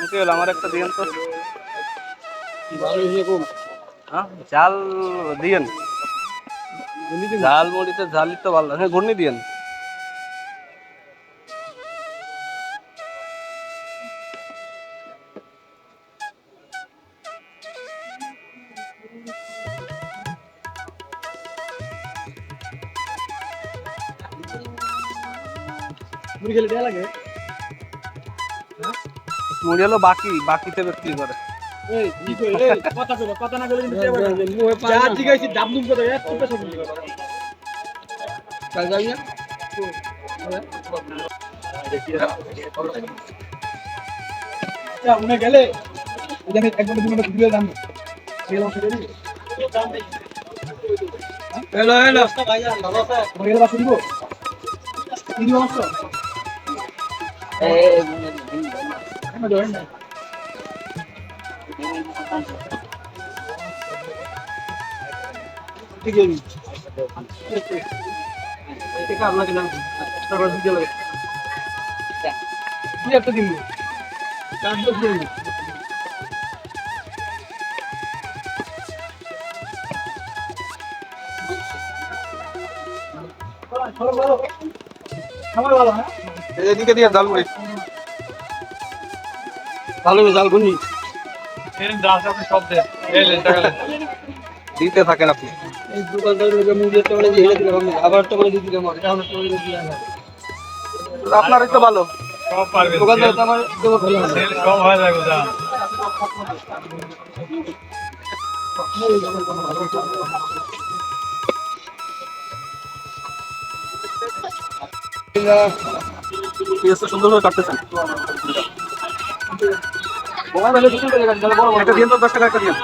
কি হলো আমার একটা দিয়েন তো। হ্যাঁ জাল দিয়েন, ঝাল মুড়িতে ঝালই তো ভালো। হ্যাঁ ঘূর্ণি দিয়েন। মুড়ি হলো বাকি, বাকিতে বিক্রি করে। গেলে একবার ঘুরে দাম হ্যালো হ্যালো আপনাকে নাম একটা দিন এদিকে দিয়ে জাল মুড়ি ভালো জাল ঘূর্ণি দিতে থাকেন আপনি। এই দোকানদার মুড়ি টলে দিয়ে দিলাম আবার টলে দিয়ে দিলাম এটা হলো টলে দিয়ে দিলাম আপনারই তো ভালো সব পারবে দোকানদার তো আমার তো ভালো আছে সেল সব হয়ে যাবে যা পেঁয়াজটা সুন্দরভাবে কাটতেছেন। একটা দিন তো 10 টাকা একটা দিন।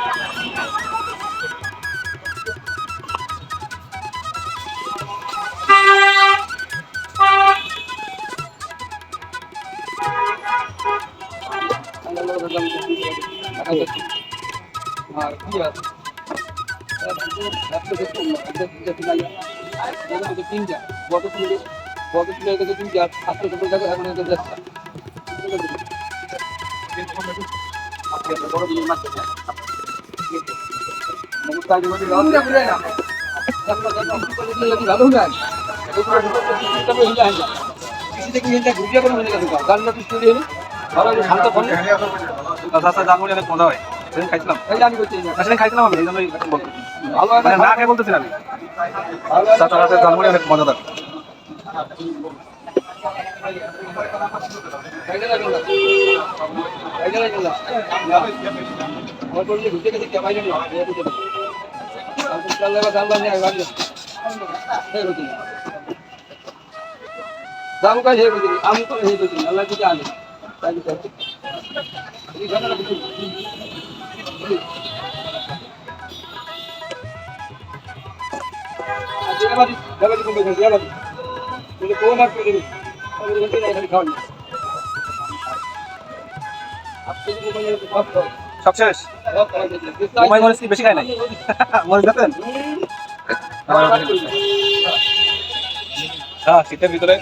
আর কি আছে তিনটা বড় থেকে তিনটা আজকে তোমার কাছে এখন বড় দিন মাত্র ভালো না জালমুড়ি অনেক মজা হয়। সেদিন খাইছিলাম, সেদিন খাইছিলাম আমি, এই জন্যই বলছি। মানে না খেয়ে বলতেছি না আমি। চাচার হাতের জালমুড়ি অনেক মজাদার। দাম কাজ হয়ে গেছে আমি তো হয়ে গেছি আল্লাহ কিছু আনে সব শেষ। মোবাইল মরিচ কি বেশি খায় নাই? মরিচ দেখেন? হ্যাঁ শীতের ভিতরে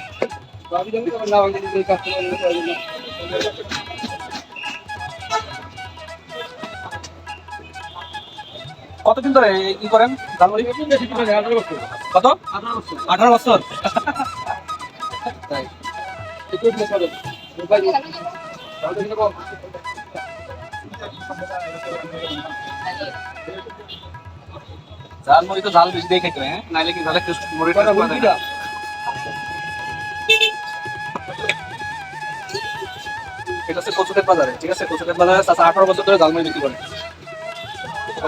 কতদিন ধরে ই করেন জালমুড়ি? কত? 18 বছর। জালমুড়ি তো জাল বেশি দিয়ে খাইতে হয়, হ্যাঁ নাইলে কি জালে মুড়িটা এটা হচ্ছে কচুটেক বাজারে, ঠিক আছে? কচুটেক বাজারে 18 বছর ধরে জালমুড়ি বিক্রি করে,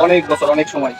অনেক বছর, অনেক সময়।